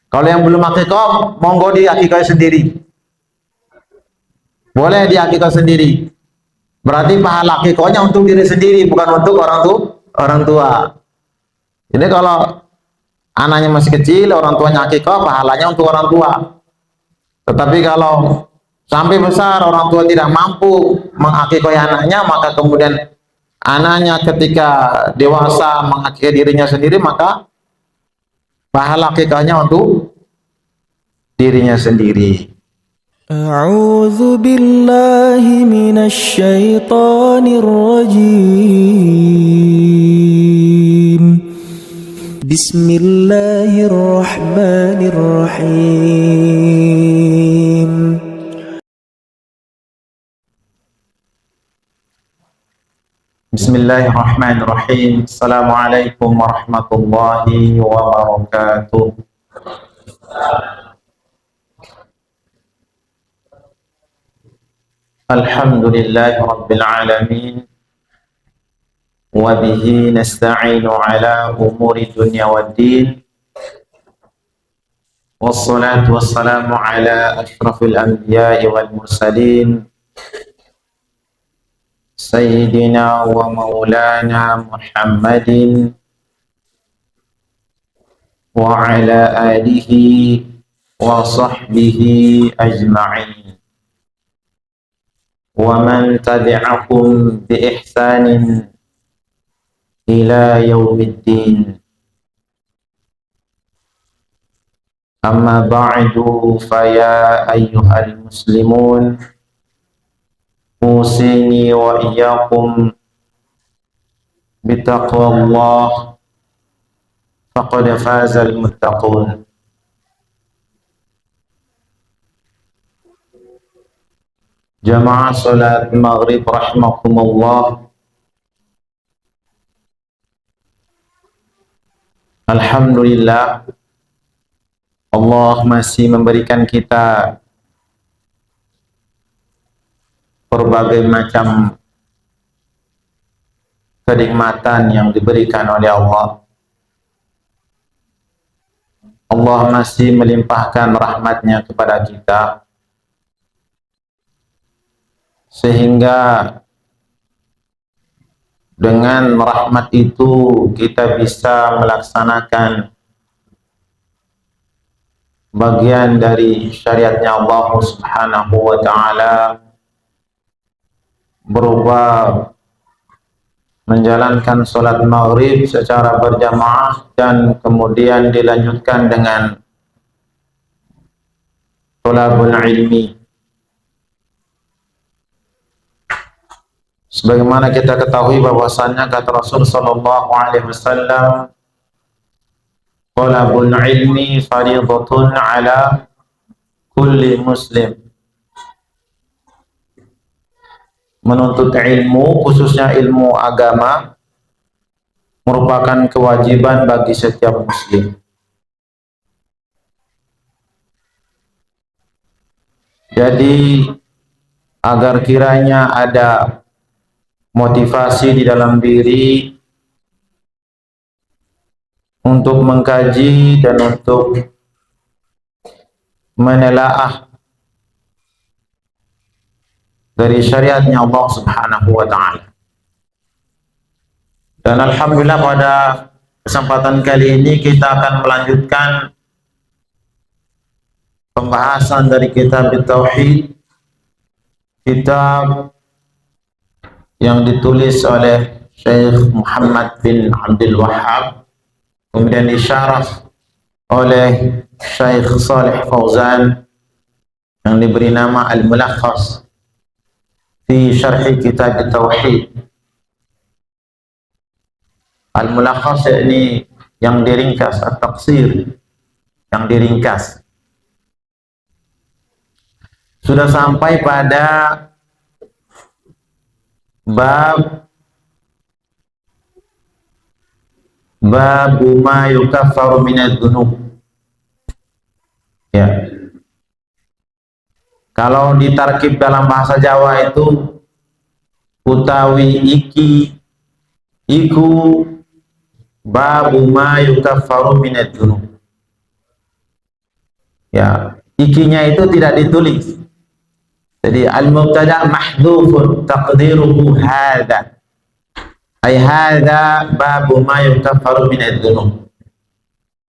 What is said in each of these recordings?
Kalau yang belum akikah, monggo di akikah sendiri. Boleh di akikah sendiri. Berarti pahala akikahnya untuk diri sendiri, bukan untuk orang tua. Jadi kalau anaknya masih kecil, orang tuanya akikah, pahalanya untuk orang tua. Tetapi kalau sampai besar orang tua tidak mampu mengakikahi anaknya, maka kemudian anaknya ketika dewasa mengakikahi dirinya sendiri, maka pahala akikahnya untuk dirinya sendiri. أعوذ بالله من الشيطان الرجيم بسم الله الرحمن الرحيم Bismillahirrahmanirrahim. Assalamualaikum warahmatullahi wabarakatuh. Alhamdulillahi rabbil alamin. Wa bihi nasta'inu ala umuri dunya waddin. Wassalatu wassalamu ala ashrafil anbiya'i wal mursalin. Sayyidina wa maulana Muhammadin wa ala alihi wa sahbihi ajma'in wa man tabi'ahum bi ihsanin ila yaumiddin. Amma ba'du, fa ya ayyuhal muslimun, usini wa iyyakum bitaqwallah, faqad fazal muttaqun. Jamaah salat maghrib rahimakumullah. Alhamdulillah, Allah masih memberikan kita berbagai macam kenikmatan yang diberikan oleh Allah. Allah masih melimpahkan rahmatnya kepada kita, sehingga dengan rahmat itu kita bisa melaksanakan bagian dari syariatnya Allah Subhanahu wa ta'ala, berupa menjalankan sholat maghrib secara berjamaah dan kemudian dilanjutkan dengan thalabul ilmi. Sebagaimana kita ketahui bahwasannya kata Rasul sallallahu alaihi wasallam, thalabul ilmi fardhatun ala kulli muslim. Menuntut ilmu, khususnya ilmu agama, merupakan kewajiban bagi setiap muslim. Jadi agar kiranya ada motivasi di dalam diri untuk mengkaji dan untuk menelaah dari syariatnya Allah Subhanahu wa ta'ala. Dan alhamdulillah pada kesempatan kali ini kita akan melanjutkan pembahasan dari kitab Tauhid, kitab yang ditulis oleh Syekh Muhammad bin Abdul Wahhab, kemudian disyarah oleh Syekh Shalih Fauzan, yang diberi nama Al-Mulakhas fi syarhi kitab Tauhid. Al-Mulakhas ini yang diringkas, at-taqsir, yang diringkas. Sudah sampai pada babu ma yukaffaru minadz dzunub. Ya. Kalau ditarkib dalam bahasa Jawa itu utawi iki iku babu ma yukaffaru minadz dzunub. Ya, ikinya itu tidak ditulis. Jadi al-mubtada mahdhufun taqdiruhu hadza. Ai hadza babu ma yukaffaru min adz-dzunub.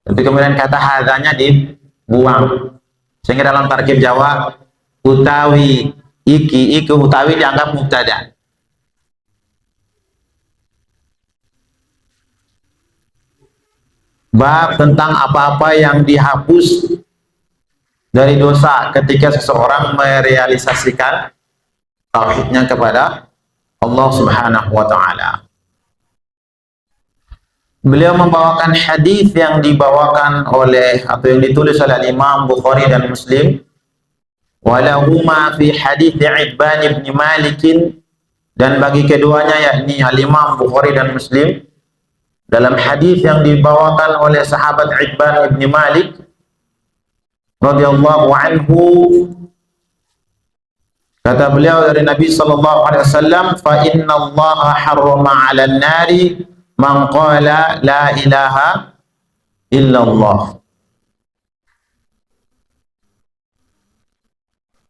Tapi kemudian kata hadzanya dibuang. Sehingga dalam tarkib Jawa utawi iki utawi dianggap mubtada. Bab tentang apa-apa yang dihapus dari dosa ketika seseorang merealisasikan tauhidnya kepada Allah Subhanahu wa taala. Beliau membawakan hadis yang dibawakan oleh atau yang ditulis oleh Imam Bukhari dan Muslim. Walahuma fi hadis Ibban bin Malik, dan bagi keduanya yakni Imam Bukhari dan Muslim dalam hadis yang dibawakan oleh sahabat Ibban bin Malik radhiyallahu anhu, kata beliau dari Nabi sallallahu alaihi wasallam, fa inna Allah harrama 'alan nari man qala la ilaha illallah.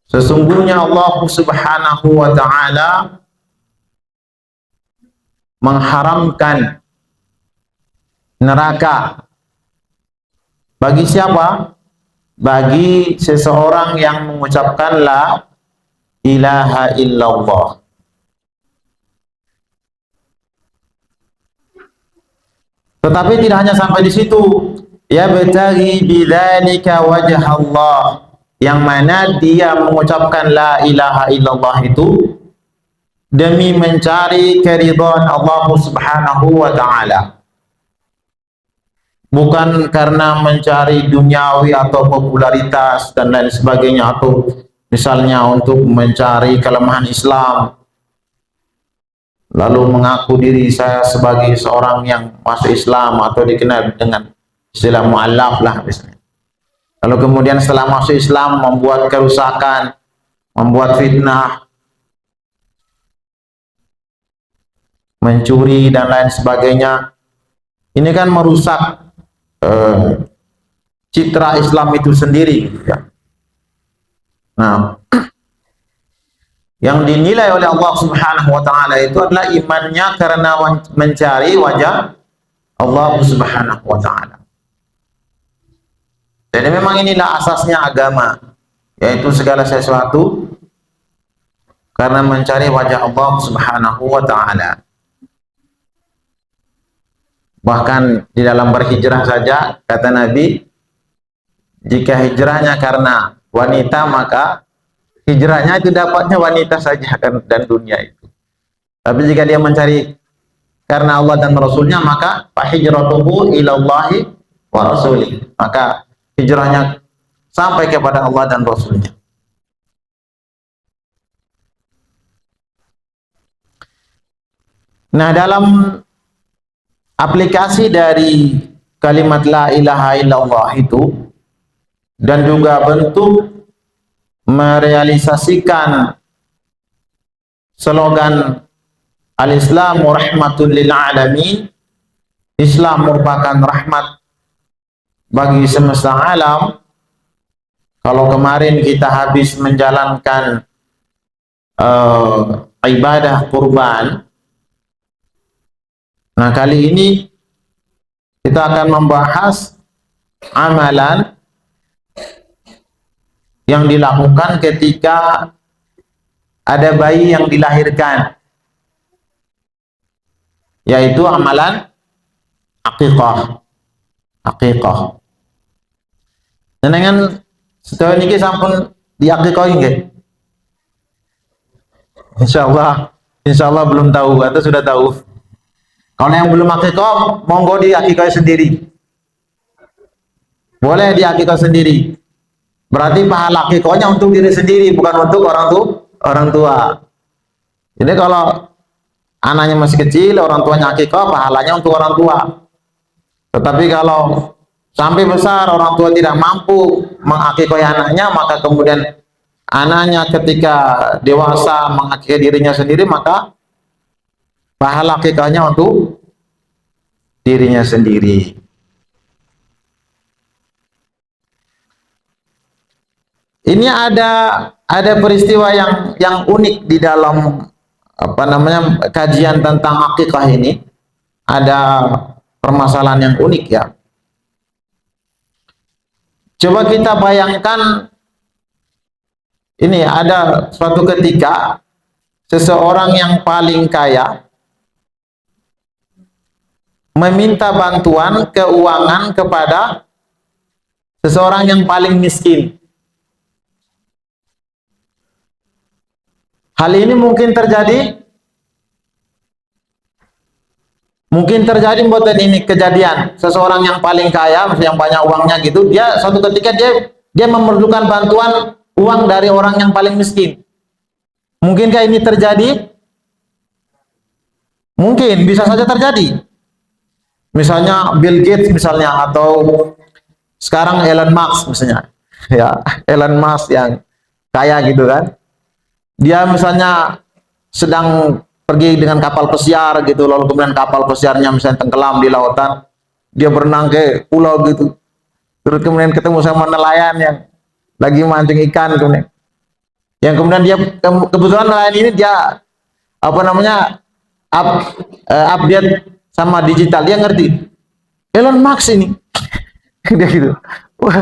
Sesungguhnya Allah Subhanahu wa taala mengharamkan neraka bagi siapa? Bagi seseorang yang mengucapkan la ilaha illallah. Tetapi tidak hanya sampai di situ. Ya betagi bidzalika wajh Allah, yang mana dia mengucapkan la ilaha illallah itu demi mencari keridhaan Allah Subhanahu wa taala. Bukan karena mencari duniawi atau popularitas dan lain sebagainya, atau misalnya untuk mencari kelemahan Islam, lalu mengaku diri saya sebagai seorang yang masuk Islam atau dikenal dengan istilah mu'allaf lah misalnya. Lalu kemudian setelah masuk Islam membuat kerusakan, membuat fitnah, mencuri dan lain sebagainya. Ini kan merusak citra Islam itu sendiri. Ya. Nah, yang dinilai oleh Allah Subhanahu wa taala itu adalah imannya karena mencari wajah Allah Subhanahu wa taala. Jadi memang inilah asasnya agama, yaitu segala sesuatu karena mencari wajah Allah Subhanahu wa taala. Bahkan di dalam berhijrah saja, kata Nabi, jika hijrahnya karena wanita, maka hijrahnya itu dapatnya wanita saja dan dunia itu. Tapi jika dia mencari karena Allah dan Rasulnya, maka fahijratuhu ilallahi wa rasulih, maka hijrahnya sampai kepada Allah dan Rasulnya. Nah, dalam aplikasi dari kalimat la ilaha illallah itu, dan juga bentuk merealisasikan slogan al-Islamu rahmatul lil alamin, Islam merupakan rahmat bagi semesta alam. Kalau kemarin kita habis menjalankan ibadah kurban, nah kali ini kita akan membahas amalan yang dilakukan ketika ada bayi yang dilahirkan, yaitu amalan aqiqah. Aqiqah. Dengan setahu ini sampun diaqiqahi nggih? Insyaallah belum tahu atau sudah tahu. Kalau yang belum aqiqah, monggo diaqiqahi sendiri. Boleh diaqiqah sendiri. Berarti pahala aqiqahnya untuk diri sendiri, bukan untuk orang tua. Jadi kalau anaknya masih kecil, orang tuanya aqiqah, pahalanya untuk orang tua. Tetapi kalau sampai besar orang tua tidak mampu mengaqiqahi anaknya, maka kemudian anaknya ketika dewasa mengaqiqahi dirinya sendiri, maka pahala aqiqahnya untuk dirinya sendiri. Ini ada peristiwa yang unik di dalam apa namanya kajian tentang akikah ini. Ada permasalahan yang unik ya. Coba kita bayangkan, ini ada suatu ketika seseorang yang paling kaya meminta bantuan keuangan kepada seseorang yang paling miskin. Hal ini mungkin terjadi buatan ini kejadian. Seseorang yang paling kaya, yang banyak uangnya gitu, dia suatu ketika dia memerlukan bantuan uang dari orang yang paling miskin. Mungkinkah ini terjadi? Mungkin, bisa saja terjadi. Misalnya Bill Gates misalnya, atau sekarang Elon Musk misalnya. Ya, Elon Musk yang kaya gitu kan. Dia misalnya sedang pergi dengan kapal pesiar gitu, lalu kemudian kapal pesiarnya misalnya tenggelam di lautan, dia berenang ke pulau gitu, terus kemudian ketemu sama nelayan yang lagi mancing ikan, kemudian dia kebetulan nelayan ini dia apa namanya update sama digital, dia ngerti Elon Musk ini. Dia gitu, wah,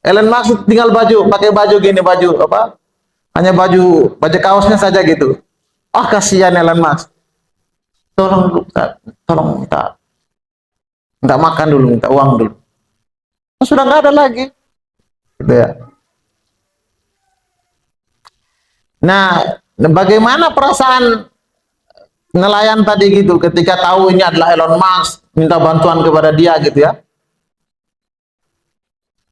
Elon Musk tinggal pakai baju gini, baju apa, hanya baju kaosnya saja gitu. Ah, kasihan Elon Musk. Tolong minta makan dulu, minta uang dulu. Sudah nggak ada lagi. Gitu ya. Nah, bagaimana perasaan nelayan tadi gitu ketika tahu ini adalah Elon Musk, minta bantuan kepada dia gitu ya.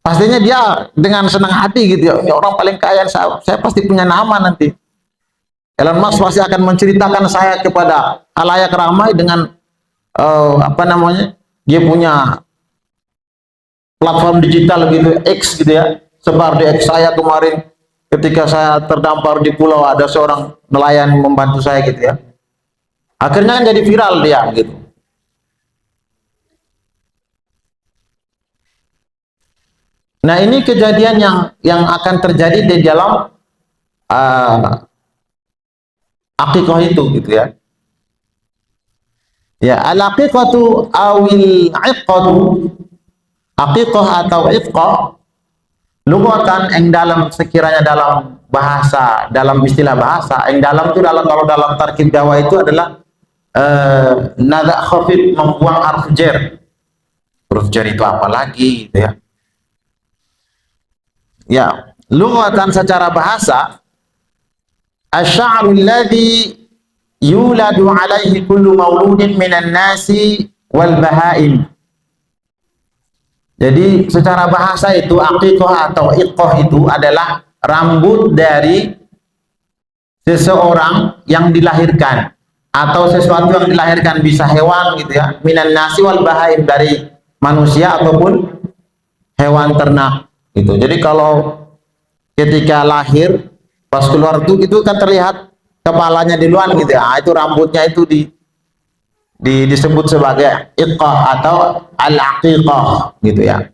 Pastinya dia dengan senang hati gitu ya. Ini orang paling kaya, saya pasti punya nama nanti. Elon Musk pasti akan menceritakan saya kepada khalayak ramai dengan apa namanya, dia punya platform digital gitu, X gitu ya, sebar di X saya kemarin ketika saya terdampar di pulau, ada seorang nelayan membantu saya gitu ya. Akhirnya kan jadi viral dia gitu. Nah, ini kejadian yang akan terjadi di dalam akikah itu gitu ya. Ya, al-aqiqatu awil iqqatu, akikah atau iqqah, lugatan yang dalam sekiranya dalam bahasa, dalam istilah bahasa, yang dalam itu kalau dalam tarkib Jawa itu adalah nada khafif, membuang harf jar. Huruf jar itu apa lagi gitu ya. Ya, lugatan secara bahasa, asy-sya'ru alladhi yuladu alaihi kullu mauludin minan nasi wal bahaim. Jadi secara bahasa itu aqiqah atau iqqah itu adalah rambut dari seseorang yang dilahirkan atau sesuatu yang dilahirkan, bisa hewan gitu ya, minan nasi wal bahaim, dari manusia ataupun hewan ternak gitu. Jadi kalau ketika lahir pas keluar itu kan terlihat kepalanya di luar gitu ya, itu rambutnya itu disebut sebagai iqqah atau al-aqiqah gitu ya.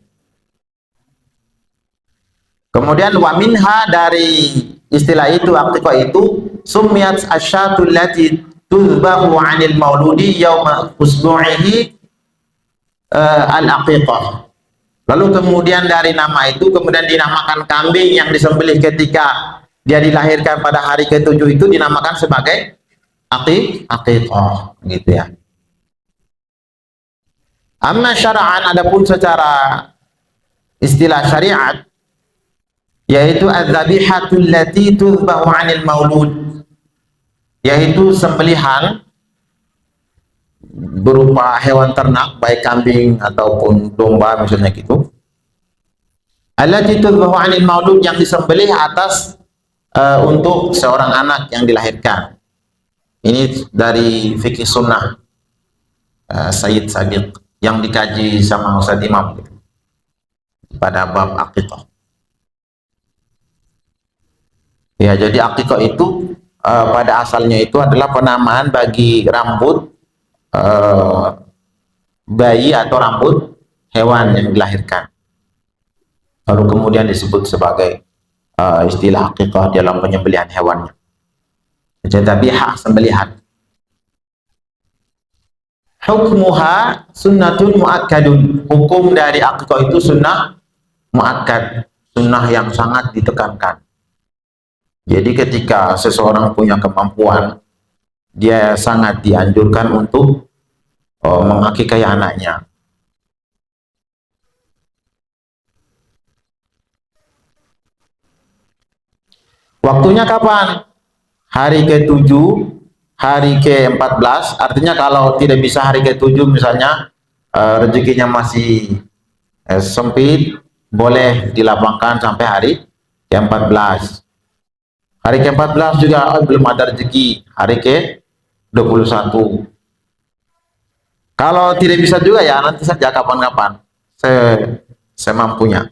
Kemudian wa minha, dari istilah itu aqiqah itu, sumiyat asyatul lati tuzbahu 'anil mauludi yauma usbu'ihi al-aqiqah. Lalu kemudian dari nama itu kemudian dinamakan kambing yang disembelih ketika dia dilahirkan pada hari ke-7 itu dinamakan sebagai aqiqah gitu ya. Amma syara'an, adapun secara istilah syariat, yaitu adz-dzabihatul lati tuzbahu 'anil maulud, yaitu sembelihan berupa hewan ternak, baik kambing ataupun domba misalnya gitu. Allati tuzbahu 'anil maulud, yang disembelih atas untuk seorang anak yang dilahirkan. Ini dari fikih sunnah Sayyid Sabiq yang dikaji sama Ustaz Imam gitu, pada bab aqiqah. Ya, jadi aqiqah itu pada asalnya itu adalah penamaan bagi rambut bayi atau rambut hewan yang dilahirkan. lalu kemudian disebut sebagai istilah akikah dalam penyembelihan hewannya. Dzabihah, sembelihan. Hukmuha sunnatun muakkadun. Hukum dari akikah itu sunnah muakkad, sunnah yang sangat ditekankan. Jadi ketika seseorang punya kemampuan, dia sangat dianjurkan untuk mengakikahi anaknya. Waktunya kapan? Hari ke-7, hari ke-14. Artinya kalau tidak bisa hari ke-7 misalnya rezekinya masih sempit, boleh dilapangkan sampai hari ke-14. Hari ke-14 juga belum ada rezeki, hari ke-21. Kalau tidak bisa juga ya nanti saja kapan-kapan, semampunya.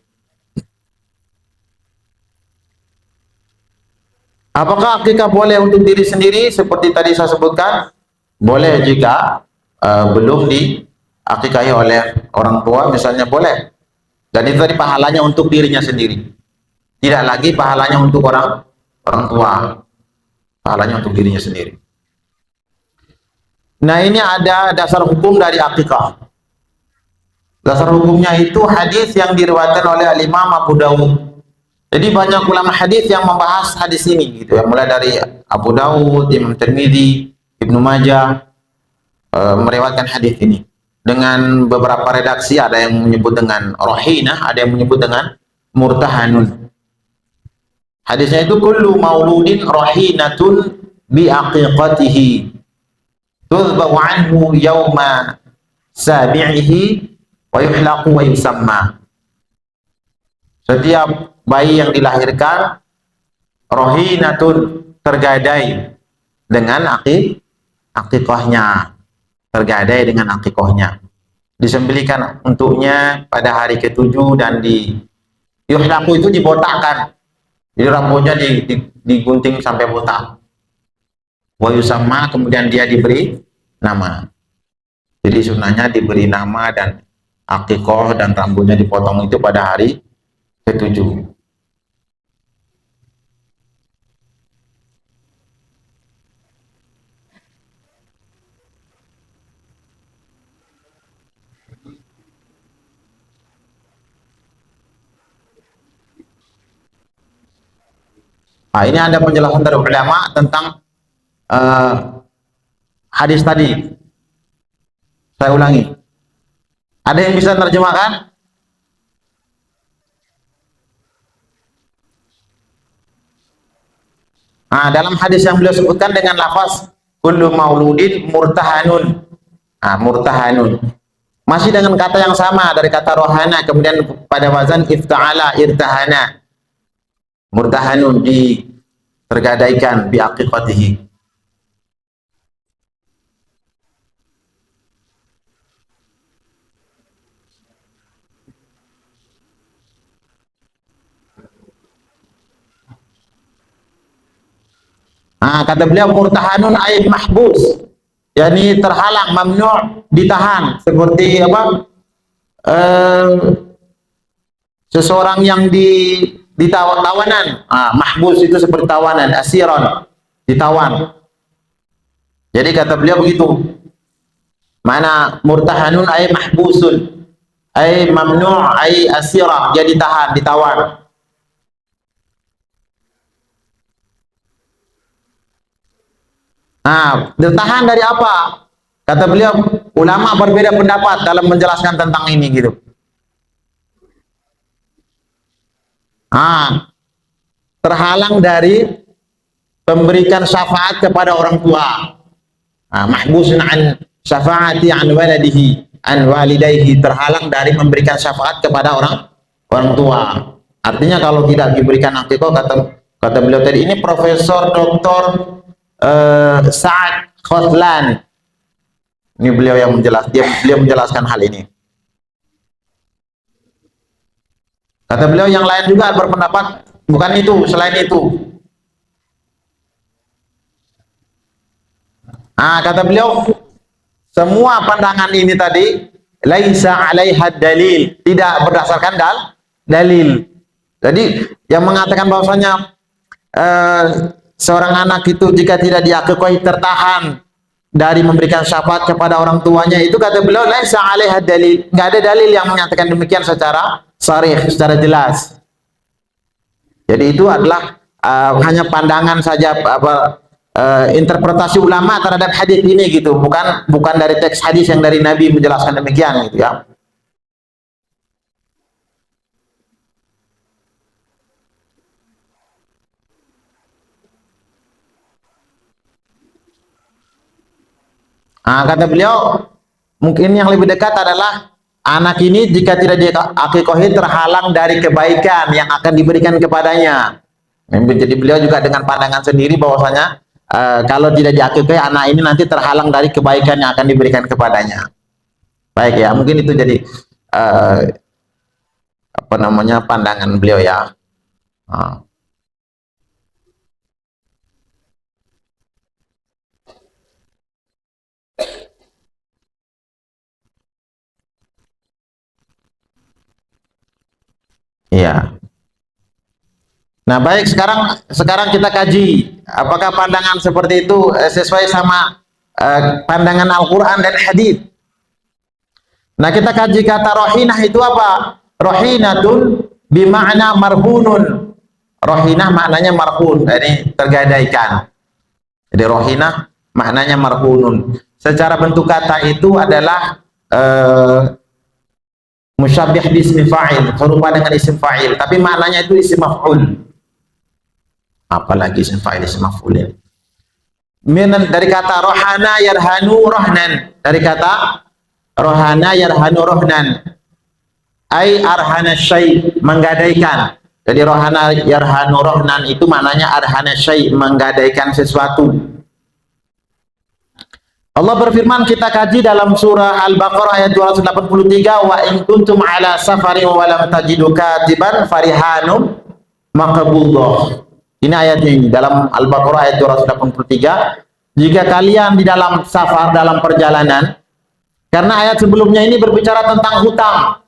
Apakah akikah boleh untuk diri sendiri seperti tadi saya sebutkan? Boleh jika belum diakikahi oleh orang tua misalnya, boleh. Dan itu tadi pahalanya untuk dirinya sendiri. Tidak lagi pahalanya untuk orang tua. Pahalanya untuk dirinya sendiri. Nah, ini ada dasar hukum dari akikah. Dasar hukumnya itu hadis yang diriwayatkan oleh Imam Abu Dawud. Jadi banyak ulama hadis yang membahas hadis ini gitu ya, mulai dari Abu Dawud, Imam Tirmidzi, Ibnu Majah meriwayatkan hadis ini dengan beberapa redaksi, ada yang menyebut dengan rohinah, ada yang menyebut dengan murtahanun. Hadisnya itu kullu mauludin rohinatun bi aqiqatihi tudba'u anhu yawma sabi'ihi wa yuhlaqu wa yusamma. Setiap bayi yang dilahirkan rohinatun, tergadai dengan akikahnya, tergadai dengan akikahnya, disembelihkan untuknya pada hari ke-7 dan yuhlaku itu dibotakkan, jadi rambutnya digunting sampai botak. Wa yusamma, kemudian dia diberi nama. Jadi sunahnya diberi nama dan akikah dan rambutnya dipotong itu pada hari ke-7. Nah, ini ada penjelasan dari ulama tentang hadis tadi. Saya ulangi. Ada yang bisa menerjemahkan? Nah, dalam hadis yang beliau sebutkan dengan lafaz kullu mauludin murtahanun. Nah, murtahanun. Masih dengan kata yang sama dari kata rohana, kemudian pada wazan ifta'ala, irtahana. Murtahanun, tergadaikan bi aqiqatihi. Nah, kata beliau murtahanun ay mahbus, yakni terhalang, mamnu', ditahan, seperti apa? Seseorang yang tawanan. Mahbus itu seperti tawanan, asiron, ditawan. Jadi kata beliau begitu. Mana murtahanun ay mahbusun, ay mamnu' ay asirah, dia ditahan, ditawan. Nah, ditahan dari apa? Kata beliau, ulama berbeda pendapat dalam menjelaskan tentang ini gitu. Terhalang dari memberikan syafaat kepada orang tua. Mahbusun an syafaati an waladihi, an walidayhi, terhalang dari memberikan syafaat kepada orang tua. Artinya kalau tidak diberikan akikah, kata beliau tadi, ini Profesor Dr. Sa'ad Khotlan. Ini beliau yang beliau menjelaskan hal ini. Kata beliau yang lain juga berpendapat bukan itu, selain itu. Kata beliau semua pandangan ini tadi laisa alaiha dalil, tidak berdasarkan dalil. Jadi yang mengatakan bahwasanya seorang anak itu jika tidak diakekoi tertahan dari memberikan syafaat kepada orang tuanya, itu kata beliau laisa alaiha dalil, nggak ada dalil yang menyatakan demikian secara sharih, secara jelas. Jadi itu adalah hanya pandangan saja, interpretasi ulama terhadap hadis ini gitu, bukan dari teks hadis yang dari Nabi menjelaskan demikian gitu ya. Kata beliau, mungkin yang lebih dekat adalah anak ini jika tidak diakikohi terhalang dari kebaikan yang akan diberikan kepadanya. Jadi beliau juga dengan pandangan sendiri bahwasanya kalau tidak diakikohi anak ini nanti terhalang dari kebaikan yang akan diberikan kepadanya. Baik ya, mungkin itu jadi pandangan beliau ya. Iya. Nah, baik, sekarang kita kaji apakah pandangan seperti itu sesuai sama pandangan Al-Qur'an dan hadis. Nah, kita kaji kata rohinah itu apa? Rohinatun bima'na marhunun. Rohinah maknanya marhun, ini tergadaikan. Jadi rohinah maknanya marhunun. Secara bentuk kata itu adalah musyabbih bi ismi fa'il, serupa dengan isim fa'il, tapi maknanya itu isim maf'ul. Apalagi isim fa'il, isim maf'ul ini. Dari kata rohana yarhanu rohnan, dari kata rohana yarhanu rohnan, ay arhana syai, menggadaikan. Jadi rohana yarhanu rohnan itu maknanya arhana syai, menggadaikan sesuatu. Allah berfirman, kita kaji dalam surah Al-Baqarah ayat 283, wa in kuntum ala safarin wa lam tajidu katiban farihanum maqbudhah. Ini ayatnya ini dalam Al-Baqarah ayat 283. Jika kalian di dalam safar, dalam perjalanan, karena ayat sebelumnya ini berbicara tentang hutang.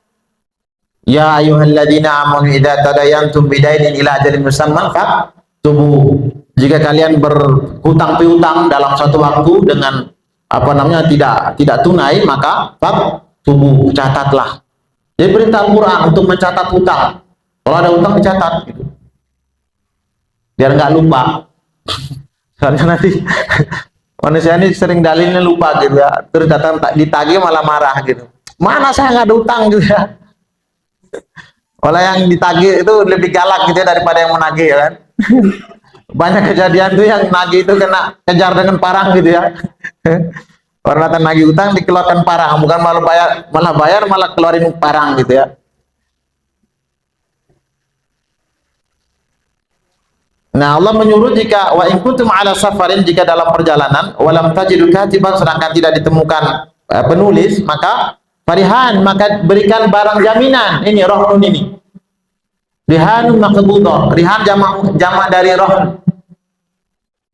Ya ayyuhalladzina amanu idza tadayantum bidainin ila ajalin musamman faktubuh. Jika kalian berhutang piutang dalam satu waktu dengan tidak tunai, maka faktubuh, catatlah. Jadi perintah Al-Qur'an untuk mencatat hutang. Kalau ada hutang dicatat gitu. Biar nggak lupa. Soalnya nanti manusia ini sering dalilnya lupa gitu ya, terus datang ditagih malah marah gitu, mana saya nggak ada utang gitu ya. Oleh yang ditagih itu lebih galak gitu ya daripada yang menagih ya kan. Banyak kejadian tuh yang nagih itu kena kejar dengan parang gitu ya. Orang datang nagih utang dikeluarkan parang, bukan malah bayar malah keluarin parang gitu ya. Nah, Allah menyuruh jika wa in kuntum ala safarin, jika dalam perjalanan, walam tajidu katiban, sedangkan tidak ditemukan penulis, maka farihan, maka berikan barang jaminan. Ini rohnun ini. Rihanun maqbudah. Rihan jamak dari rohn.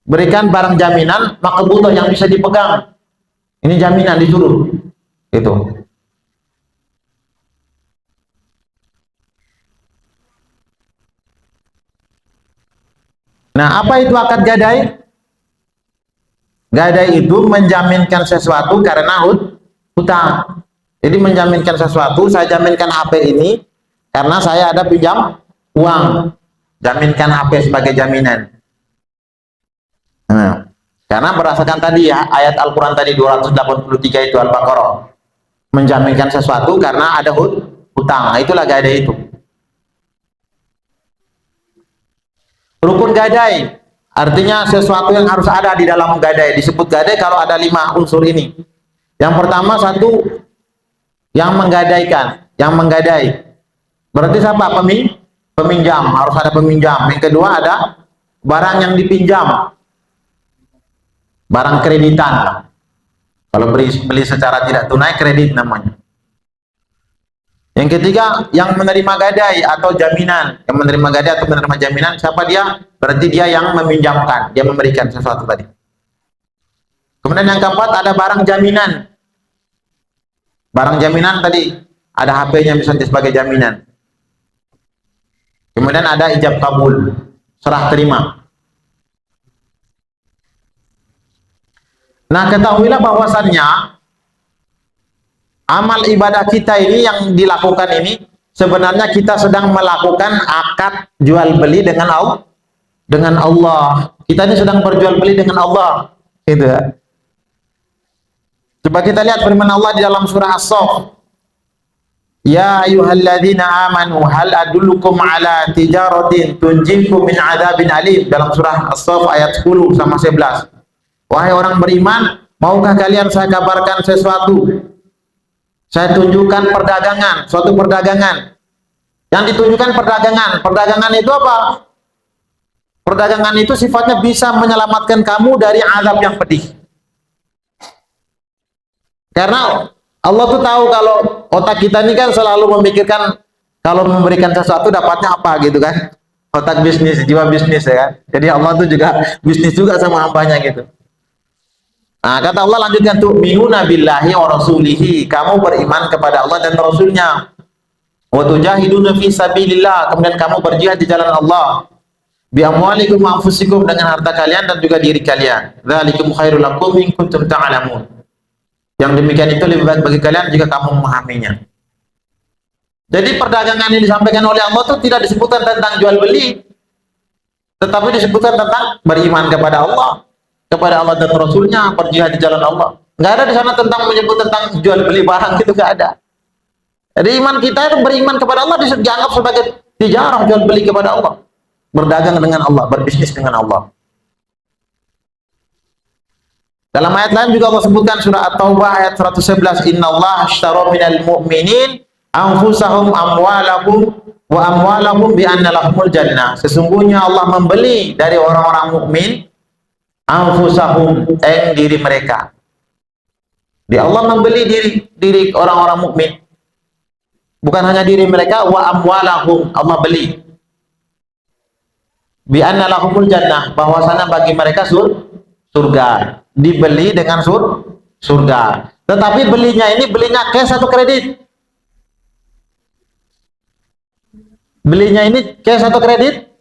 Berikan barang jaminan maqbudah yang bisa dipegang. Ini jaminan disuruh. Itu. Nah, apa itu akad gadai? Gadai itu menjaminkan sesuatu karena hutang. Jadi menjaminkan sesuatu, saya jaminkan HP ini karena saya ada pinjam uang. Jaminkan HP sebagai jaminan. Nah, karena berdasarkan tadi ya, ayat Al-Quran tadi 283 itu Al-Baqarah. Menjaminkan sesuatu karena ada hutang. Nah, itulah gadai itu. Rukun gadai artinya sesuatu yang harus ada di dalam gadai. Disebut gadai kalau ada 5 unsur ini. Yang pertama, satu yang menggadaikan, yang menggadai. Berarti siapa? Peminjam, harus ada peminjam. Yang kedua ada barang yang dipinjam, barang kreditan. Kalau beli secara tidak tunai, kredit namanya. Yang ketiga, yang menerima gadai atau jaminan. Yang menerima gadai atau menerima jaminan, siapa dia? Berarti dia yang meminjamkan, dia memberikan sesuatu tadi. Kemudian yang keempat, ada barang jaminan. Barang jaminan tadi, ada HP-nya misalnya sebagai jaminan. Kemudian ada ijab kabul, serah terima. Nah, ketahuilah bahwasannya amal ibadah kita ini yang dilakukan ini sebenarnya kita sedang melakukan akad jual beli dengan Allah. Kita ini sedang berjual beli dengan Allah, gitu ya. Coba kita lihat firman Allah di dalam surah As-Saff. Ya ayyuhalladzina amanu hal adullukum ala tijaratin tunjikum min adzabin alim, dalam surah As-Saff ayat 10 sama 11. Wahai orang beriman, maukah kalian saya kabarkan sesuatu? Saya tunjukkan perdagangan, suatu perdagangan. Yang ditunjukkan perdagangan. Perdagangan itu apa? Perdagangan itu sifatnya bisa menyelamatkan kamu dari azab yang pedih. Karena Allah tuh tahu kalau otak kita ini kan selalu memikirkan kalau memberikan sesuatu dapatnya apa gitu kan. Otak bisnis, jiwa bisnis ya kan. Jadi Allah tuh juga bisnis juga sama hambanya gitu. Nah, kata Allah lanjutkan tuh, minuna billahi wa rasulihi, kamu beriman kepada Allah dan Rasulnya. Wa tujahiduna fi sabilillah, kemudian kamu berjihad di jalan Allah. Bi amwalikum wa anfusikum, dengan harta kalian dan juga diri kalian. Dzalikum khairul lakum in kuntum ta'lamun. Yang demikian itu lebih baik bagi kalian jika kamu memahaminya. Jadi perdagangan yang disampaikan oleh Allah itu tidak disebutkan tentang jual beli, tetapi disebutkan tentang beriman kepada Allah dan Rasulnya, berjihad di jalan Allah. Nggak ada di sana tentang menyebut tentang jual beli barang, itu nggak ada. Jadi iman kita itu beriman kepada Allah dianggap sebagai tijarah, jual beli kepada Allah, berdagang dengan Allah, berbisnis dengan Allah. Dalam ayat lain juga Allah sebutkan surah At-Taubah ayat 111, innallaha ashtara minal mu'minin anfusahum amwalahum wa amwalahum bi anna lahumul jannah. Sesungguhnya Allah membeli dari orang-orang mukmin anfusahum, diri mereka. Di Allah membeli diri orang-orang mukmin. Bukan hanya diri mereka, wa amwalahum, Allah beli. Bi anna lahumul jannah, bahwasanya bagi mereka surga. Dibeli dengan surga. Tetapi belinya cash atau kredit? Belinya ini cash atau kredit?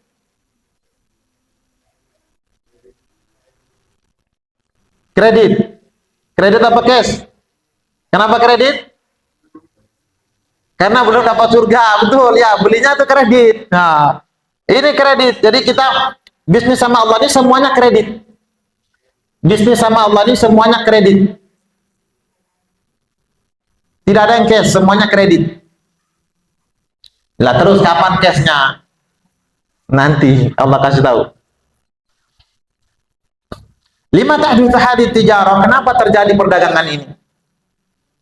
Kredit apa cash? Kenapa kredit? Karena belum dapat surga, betul ya, belinya itu kredit. Nah, ini kredit. Jadi kita bisnis sama Allah ini semuanya kredit. Bisnis sama Allah ini semuanya kredit. Tidak ada yang cash, semuanya kredit. Lah terus kapan cashnya? Nanti Allah kasih tahu. Lima tahdutsu hadhihi tijarah, kenapa terjadi perdagangan ini?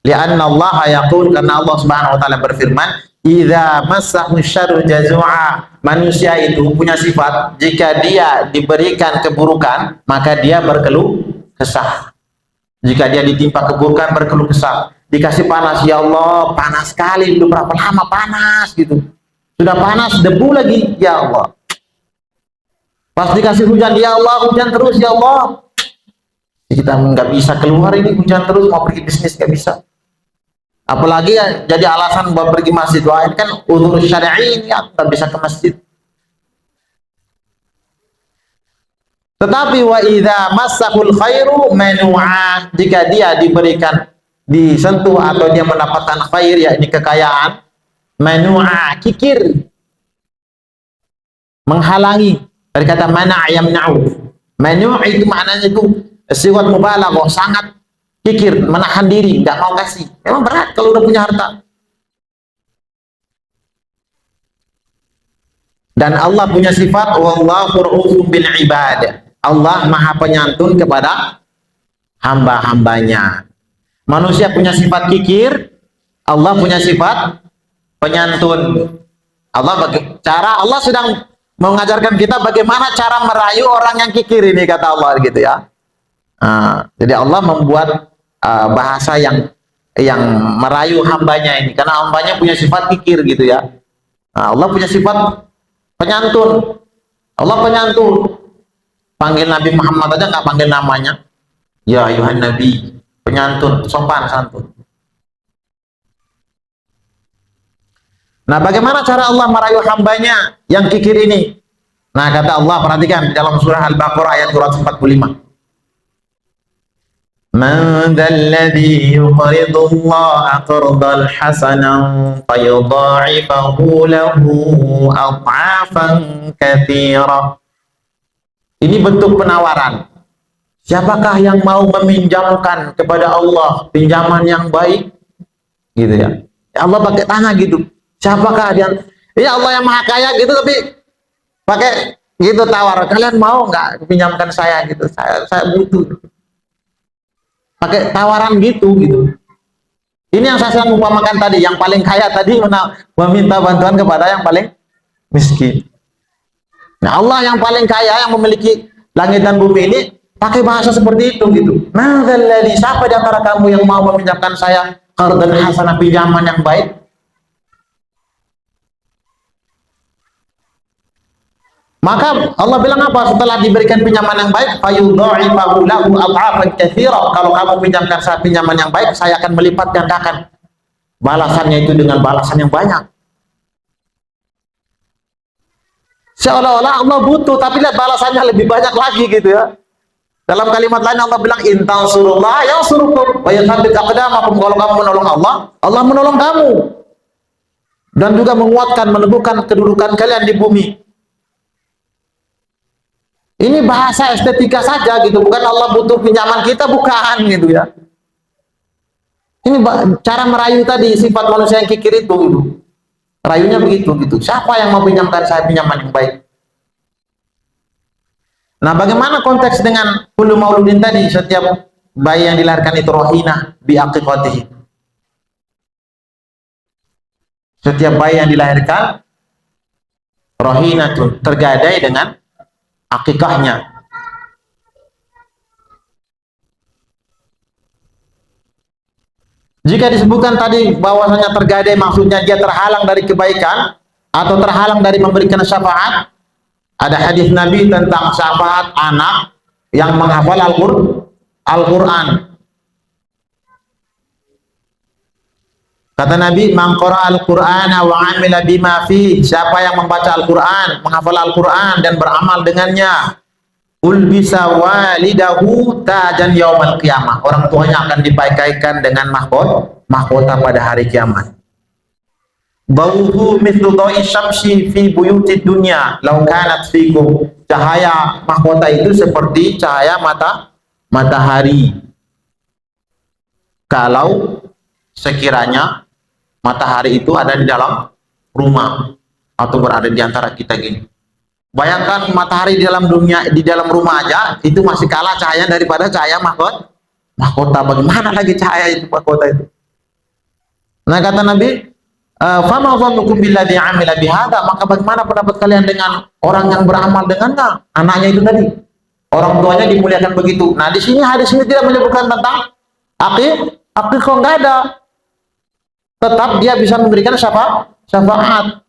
Li'anna Allah yaqul, karena Allah Subhanahu wa taala berfirman, idza massahu syarru jazua, manusia itu punya sifat jika dia diberikan keburukan maka dia berkeluh kesah. Jika dia ditimpa keburukan berkeluh kesah. Dikasih panas, ya Allah panas sekali, belum berapa lama panas gitu, sudah panas debu lagi, ya Allah. Pas dikasih hujan, ya Allah hujan terus, ya Allah. Kita nggak bisa keluar, ini hujan terus, mau pergi bisnis nggak bisa. Apalagi ya, jadi alasan buat pergi masjid. Wah, ini kan uzur syar'i, ya nggak bisa ke masjid. Tetapi wa idza massahul khairu manu'a, jika dia diberikan, disentuh atau dia mendapatkan khair, yakni kekayaan, manu'a, kikir, menghalangi. Dari kata mana' yamna'u. Manu' itu maknanya itu siwat mubalaghah, sangat kikir, menahan diri, nggak mau kasih. Memang berat kalau udah punya harta. Dan Allah punya sifat wallahu ra'ufun bil ibad. Allah maha penyantun kepada hamba-hambanya. Manusia punya sifat kikir, Allah punya sifat penyantun. Allah sedang mengajarkan kita bagaimana cara merayu orang yang kikir ini, kata Allah gitu ya. Jadi Allah membuat bahasa yang merayu hambanya ini, karena hambanya punya sifat kikir gitu ya. Allah punya sifat penyantun. Allah penyantun. Panggil Nabi Muhammad aja nggak panggil namanya. Ya ayuhan Nabi, penyantun, sopan santun. Nah, bagaimana cara Allah merayu hambanya yang kikir ini? Nah, kata Allah, perhatikan di dalam surah Al-Baqarah ayat 245. Man dzalladzi yuqridu Allah qardan hasanan fayudha'ifahu lahu adhafan katsira. Ini bentuk penawaran. Siapakah yang mau meminjamkan kepada Allah pinjaman yang baik? Gitu ya. Allah pakai tanya gitu. Siapakah dia? Ya Allah yang maha kaya gitu, tapi pakai gitu tawar. Kalian mau nggak pinjamkan saya gitu? Saya butuh. Pakai tawaran gitu. Ini yang saya sedang umpamakan tadi. Yang paling kaya tadi meminta bantuan kepada yang paling miskin. Nah, Allah yang paling kaya yang memiliki langit dan bumi ini pakai bahasa seperti itu gitu. Nah, dari siapa di antara kamu yang mau meminjamkan saya qardan hasanah, pinjaman yang baik? Maka Allah bilang apa? Setelah diberikan pinjaman yang baik, fayudha'ifahu lahu adhafan katsira. Kalau kamu pinjamkan saya pinjaman yang baik, saya akan melipat gandakan balasannya itu dengan balasan yang banyak. Seolah-olah Allah butuh, tapi lihat balasannya lebih banyak lagi gitu ya. Dalam kalimat lain Allah bilang intan surullah yang surukum wa yathabbit aqdamakum. Kalau kamu menolong Allah, Allah menolong kamu. Dan juga menguatkan, meneguhkan kedudukan kalian di bumi. Ini bahasa estetika saja gitu, bukan Allah butuh pinjaman kita, bukan gitu ya. Ini cara merayu tadi, sifat manusia yang kikir itu gitu. Rayunya begitu gitu. Siapa yang mau pinjamkan saya pinjaman yang baik? Nah, bagaimana konteks dengan kullu mauludin tadi? Setiap bayi yang dilahirkan itu rohina bi aqiqatihi. Setiap bayi yang dilahirkan rohina tuh tergadai dengan akikahnya. Jika disebutkan tadi bahwasanya tergadai maksudnya dia terhalang dari kebaikan atau terhalang dari memberikan syafaat, ada hadis Nabi tentang syafaat anak yang menghafal Al-Quran. Kata Nabi, man qara'a al-Qur'ana wa 'amila bima fi, siapa yang membaca Al-Qur'an, menghafal Al-Qur'an dan beramal dengannya, ulbisa walidahu tajan yaumal qiyamah. Orang tuanya akan dipakaikan dengan mahkota pada hari kiamat. Bauhu mithlu dha'i syamsi fi buyutid dunya law kanat fikum. Cahaya mahkota itu seperti cahaya matahari. Kalau sekiranya matahari itu ada di dalam rumah atau berada di antara kita gini. Bayangkan matahari di dalam dunia, di dalam rumah aja itu masih kalah cahaya daripada cahaya mahkota. Bagaimana lagi cahaya itu mahkota itu? Nah, kata Nabi, fama dhannukum billadzi 'amila bihadza, maka bagaimana pendapat kalian dengan orang yang beramal dengannya? Anaknya itu tadi. Orang tuanya dimuliakan begitu. Nah, di sini hadis ini tidak menyebutkan tentang aqiqah, enggak ada. Tetap dia bisa memberikan syafaat.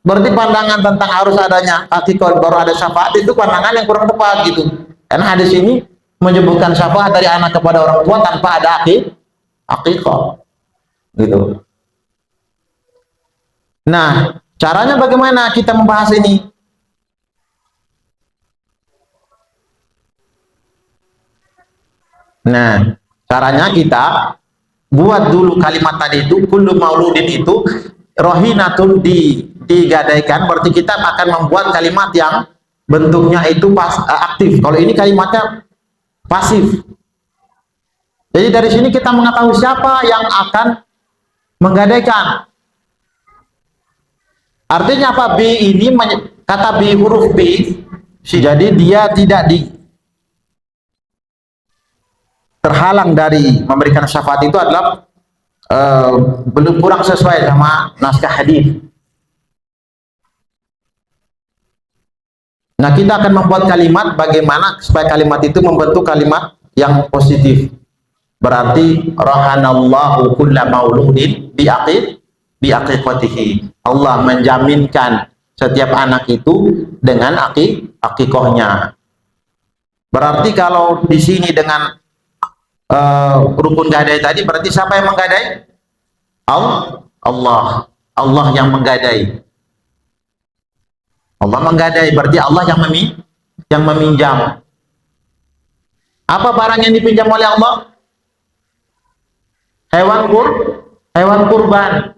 Berarti pandangan tentang harus adanya aqiqah baru ada syafaat itu pandangan yang kurang tepat gitu. Karena hadis ini menyebutkan syafaat dari anak kepada orang tua tanpa ada aqiqah. Gitu. Nah, caranya bagaimana kita membahas ini? Nah, caranya kita buat dulu kalimat tadi itu, kullu mauludin itu rohinatun digadaikan, berarti kita akan membuat kalimat yang bentuknya itu aktif. Kalau ini kalimatnya pasif. Jadi dari sini kita mengetahui siapa yang akan menggadaikan. Artinya apa? Bi ini kata bi huruf bi, jadi dia tidak terhalang dari memberikan syafaat itu adalah belum kurang sesuai sama naskah hadis. Nah, kita akan membuat kalimat bagaimana supaya kalimat itu membentuk kalimat yang positif. Berarti rahanallahu kulla mauludin biaqiqatihi. Allah menjaminkan setiap anak itu dengan aqiqahnya. Berarti kalau di sini dengan rukun gadai tadi, berarti siapa yang menggadai? Allah yang menggadai. Allah menggadai, berarti Allah yang meminjam. Apa barang yang dipinjam oleh Allah? Hewan kurban.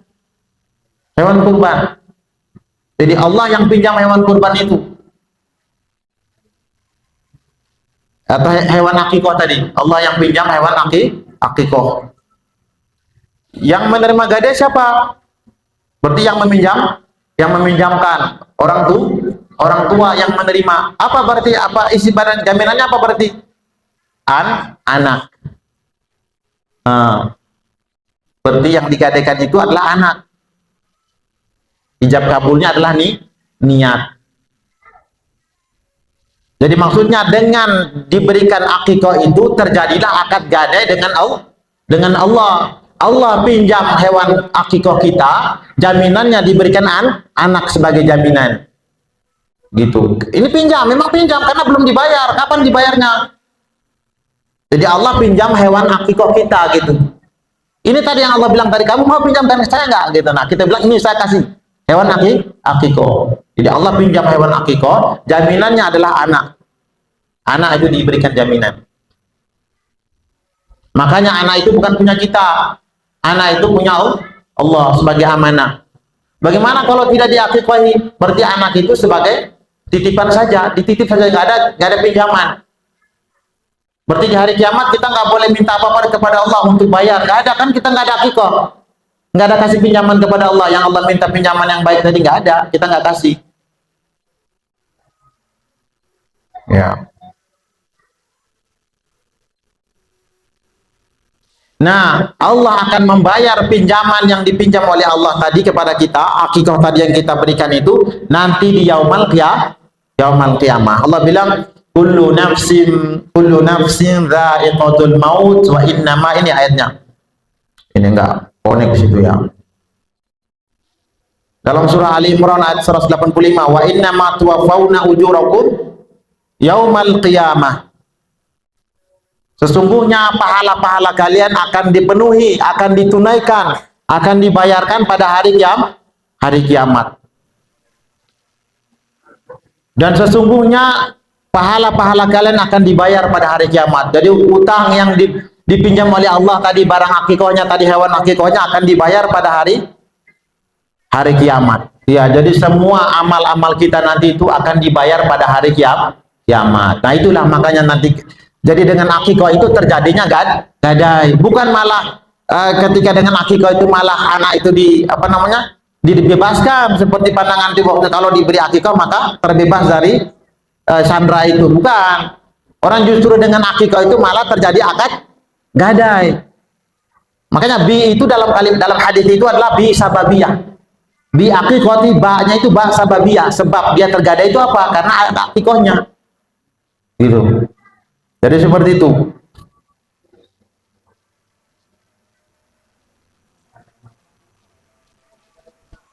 Hewan kurban. Jadi Allah yang pinjam hewan kurban itu. Atau hewan akikoh tadi. Allah yang pinjam hewan akikoh. Yang menerima gadai siapa? Berarti yang meminjamkan orang tua yang menerima. Apa berarti, apa isi badan jaminannya, apa berarti? Anak. Berarti yang digadaikan itu adalah anak. Ijab kabulnya adalah niat. Jadi maksudnya dengan diberikan akikah itu terjadilah akad gadai dengan Allah. Allah pinjam hewan akikah kita, jaminannya diberikan anak sebagai jaminan. Gitu. Ini pinjam, memang pinjam karena belum dibayar. Kapan dibayarnya? Jadi Allah pinjam hewan akikah kita gitu. Ini tadi yang Allah bilang tadi, kamu mau pinjamkan saya nggak? Gitu. Nah kita bilang ini saya kasih hewan akikah. Jadi Allah pinjam hewan akikah, jaminannya adalah anak. Anak itu diberikan jaminan. Makanya anak itu bukan punya kita. Anak itu punya Allah sebagai amanah. Bagaimana kalau tidak diakikahi? Berarti anak itu sebagai titipan saja, dititip saja, nggak ada pinjaman. Berarti di hari kiamat kita nggak boleh minta apa-apa kepada Allah untuk bayar. Nggak ada, kan kita nggak ada akikah. Nggak ada kasih pinjaman kepada Allah. Yang Allah minta pinjaman yang baik tadi nggak ada, kita nggak kasih. Ya. Nah, Allah akan membayar pinjaman yang dipinjam oleh Allah tadi kepada kita, akikah tadi yang kita berikan itu nanti di yaumul qiyamah. Allah bilang kullu nafsin dha'iqatul maut wa innama, ini ayatnya. Ini enggak konek situ ya. Dalam surah Ali Imran ayat 185, wa innama tuwaffawna ujurakum yaumal qiyamah. Sesungguhnya pahala-pahala kalian akan dipenuhi, akan ditunaikan, akan dibayarkan pada hari kiamat. Dan sesungguhnya pahala-pahala kalian akan dibayar pada hari kiamat. Jadi utang yang dipinjam oleh Allah tadi, barang akikahnya tadi, hewan akikahnya akan dibayar pada hari kiamat. Ya, jadi semua amal-amal kita nanti itu akan dibayar pada hari kiamat. Nah, itulah makanya nanti. Jadi dengan akikah itu terjadinya gadai, bukan malah ketika dengan akikah itu malah anak itu dibebaskan seperti pandangan waktu kalau diberi akikah maka terbebas dari sandra itu, bukan. Orang justru dengan akikah itu malah terjadi akad gadai. Makanya bi itu dalam hadis itu adalah bi sababiyah. Bi akikati, ba-nya itu ba sababiyah, sebab dia tergadai itu apa? Karena akikahnya. Gitu. Jadi seperti itu.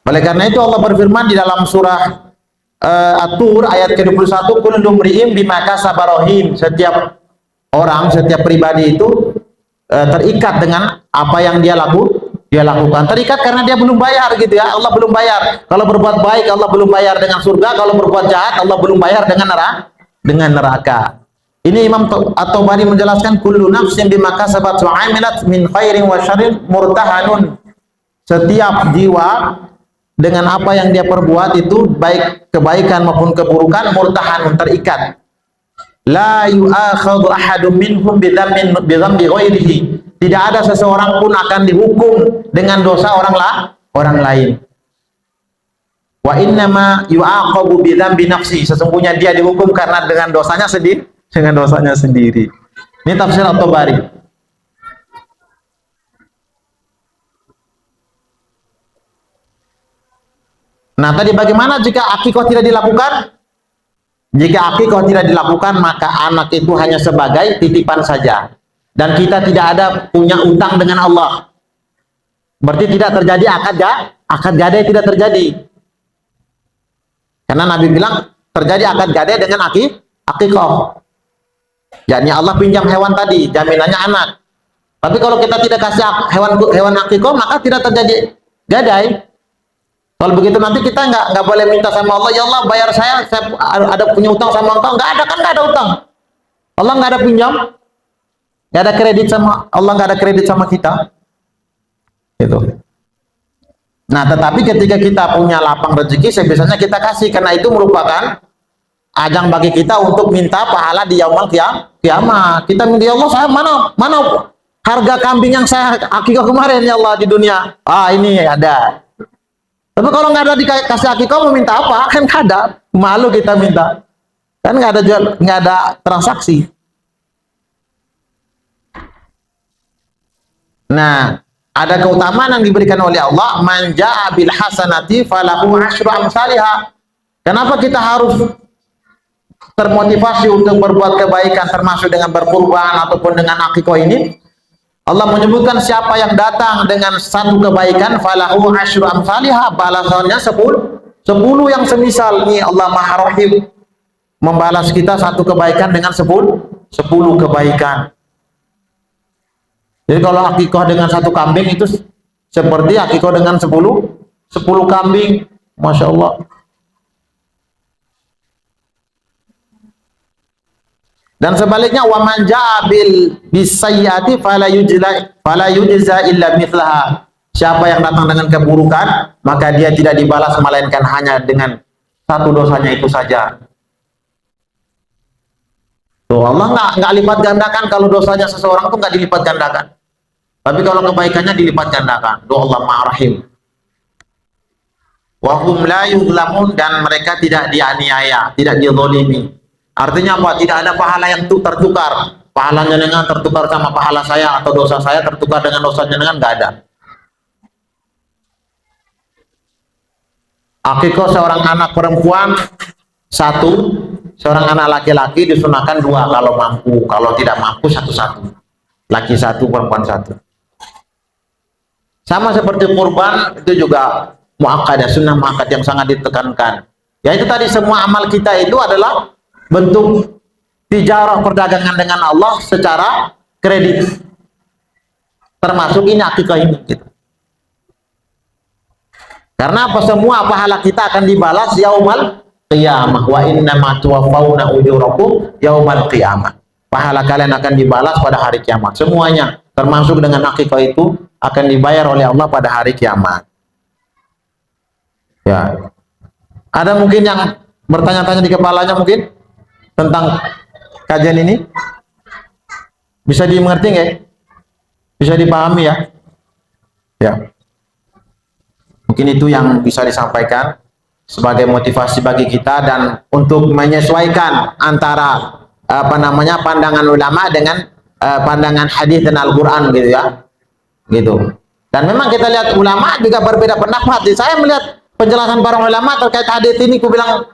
Oleh karena itu Allah berfirman di dalam surah At-Tur ayat ke-21, kullu mri'in bima kasaba rahim. Setiap orang, setiap pribadi itu terikat dengan apa yang dia lakukan. Terikat karena dia belum bayar gitu ya. Allah belum bayar. Kalau berbuat baik Allah belum bayar dengan surga, kalau berbuat jahat Allah belum bayar dengan neraka. Ini Imam At-Tabari menjelaskan kullu nafsin bima kasabat wa 'amilat min khairin wa syarrin murtahanun. Setiap jiwa dengan apa yang dia perbuat itu baik kebaikan maupun keburukan, murtahanun, terikat. La yu'akhadhu ahadun minhum bi dhanbi ghairihi. Tidak ada seseorang pun akan dihukum dengan dosa orang lain. Wa innama yu'aqabu bi dhanbi nafsi. Sesungguhnya dia dihukum karena dengan dosanya sendiri. Ini tafsir At-Tabari. Nah, tadi bagaimana jika akikah tidak dilakukan? Jika akikah tidak dilakukan, maka anak itu hanya sebagai titipan saja. Dan kita tidak ada punya utang dengan Allah. Berarti tidak terjadi akad gadai tidak terjadi. Karena Nabi bilang terjadi akad gadai dengan akikah. Yakni Allah pinjam hewan tadi, jaminannya anak. Tapi kalau kita tidak kasih hewan akikah, maka tidak terjadi gadai. Kalau begitu nanti kita nggak boleh minta sama Allah, ya Allah bayar saya ada punya utang sama engkau. Nggak ada, kan nggak ada utang. Allah nggak ada pinjam, nggak ada kredit sama Allah, nggak ada kredit sama kita. Gitu. Nah, tetapi ketika kita punya lapang rezeki, biasanya kita kasih, karena itu merupakan ajang bagi kita untuk minta pahala di yaumul kiamat. Kita minta, ya Allah, saya mana harga kambing yang saya akikah kemarin ya Allah di dunia. Ah, ini ada. Tapi kalau nggak ada dikasih akikah, mau minta apa? Kan nggak ada. Malu kita minta. Kan nggak ada jual, nggak ada transaksi. Nah, ada keutamaan yang diberikan oleh Allah, man jaa bil hasanati falahu asyru amsalihha. Kenapa kita harus termotivasi untuk berbuat kebaikan, termasuk dengan berkurban ataupun dengan akikah ini? Allah menyebutkan siapa yang datang dengan satu kebaikan, falahu asyru amsalihha, balasannya 10 yang semisal. Nih Allah Maha Rahim, membalas kita satu kebaikan dengan 10 kebaikan. Jadi kalau akikah dengan satu kambing itu seperti akikah dengan 10 kambing. Masya Allah. Dan sebaliknya, wa man jaa bil bisayyati fala yujza illa mithlaha. Siapa yang datang dengan keburukan, maka dia tidak dibalas melainkan hanya dengan satu dosanya itu saja. Tuh, Allah nggak lipat gandakan. Kalau dosanya seseorang itu nggak dilipat gandakan. Tapi kalau kebaikannya dilipat gandakan. Doa Allah Maha Rahim. Wa hum la yuzlamun, dan mereka tidak dianiaya, tidak dizalimi. Artinya apa? Tidak ada pahala yang tertukar. Pahalanya dengan tertukar sama pahala saya, atau dosa saya tertukar dengan dosanya dengan, nggak ada. Akikah seorang anak perempuan 1, seorang anak laki-laki disunahkan 2 kalau mampu. Kalau tidak mampu 1-1. Laki 1, perempuan 1. Sama seperti kurban, itu juga muakkad, sunnah muakkad yang sangat ditekankan. Ya itu tadi, semua amal kita itu adalah bentuk tijarah, perdagangan dengan Allah secara kredit, termasuk ini akikah ini gitu. Karena apa? Semua pahala kita akan dibalas yaumal qiyamah. Wa innama tuwaffawna ujurakum yaumal qiyamah. Pahala kalian akan dibalas pada hari kiamat. Semuanya, termasuk dengan akikah itu, akan dibayar oleh Allah pada hari kiamat. Ya. Ada mungkin yang bertanya-tanya di kepalanya mungkin tentang kajian ini? Bisa dimengerti nggak? Bisa dipahami ya? Ya. Mungkin itu yang bisa disampaikan sebagai motivasi bagi kita, dan untuk menyesuaikan antara pandangan ulama dengan pandangan hadis dan Al-Qur'an gitu ya. Gitu. Dan memang kita lihat ulama juga berbeda pendapat. Saya melihat penjelasan para ulama terkait hadis ini, aku bilang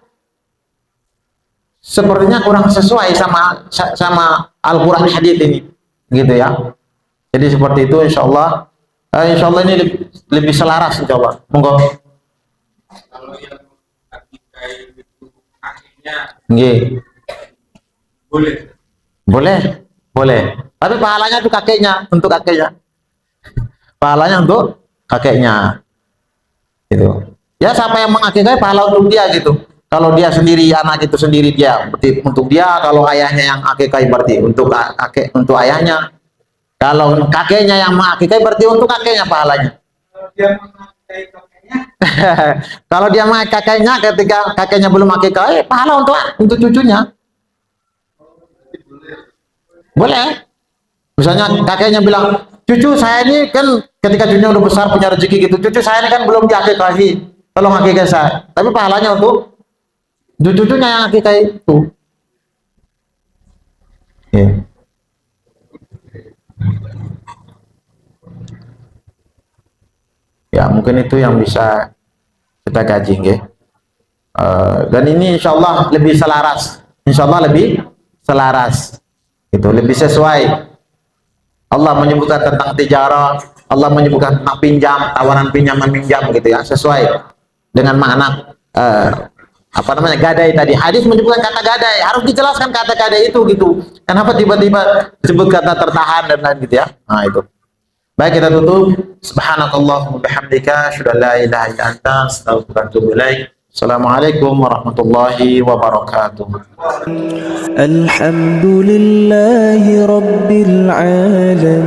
sepertinya kurang sesuai sama Al-Quran hadis ini, gitu ya. Jadi seperti itu, insya Allah ini lebih selaras, insya Allah. Monggo. Kalau yang akikai itu akhirnya boleh. Tapi pahalanya untuk kakeknya, pahalanya untuk kakeknya, gitu. Ya, siapa yang mengakikai, pahala untuk dia gitu. Kalau dia sendiri, anak itu sendiri, dia berarti untuk dia. Kalau ayahnya yang akikai, berarti untuk ayahnya. Kalau kakeknya yang mengakikai, berarti untuk kakeknya pahalanya. Kalau dia mengakikai kakeknya, ketika kakeknya belum akikai, pahala untuk cucunya. Boleh. Misalnya kakeknya bilang, cucu saya ini kan, ketika cucunya udah besar punya rezeki gitu, cucu saya ini kan belum diakikahi, tolong akikai saya. Tapi pahalanya untuk cucunya yang akikai itu. Ya, mungkin itu yang bisa kita kaji, nggih. Dan ini insya Allah lebih selaras, itu lebih sesuai. Allah menyebutkan tentang tijarah, Allah menyebutkan tentang pinjam, tawaran pinjam meminjam gitu ya, sesuai dengan makna gadai tadi. Hadis menyebutkan kata gadai, harus dijelaskan kata gadai itu gitu. Kenapa tiba-tiba disebut kata tertahan dan lain gitu ya. Nah, itu. Baik, kita tutup. Subhanakallahumma bihamdika asyhadu an la ilaha illa anta astaghfiruka wa atubu ilaik. Assalamualaikum warahmatullahi wabarakatuh. الحمد لله رب العالمين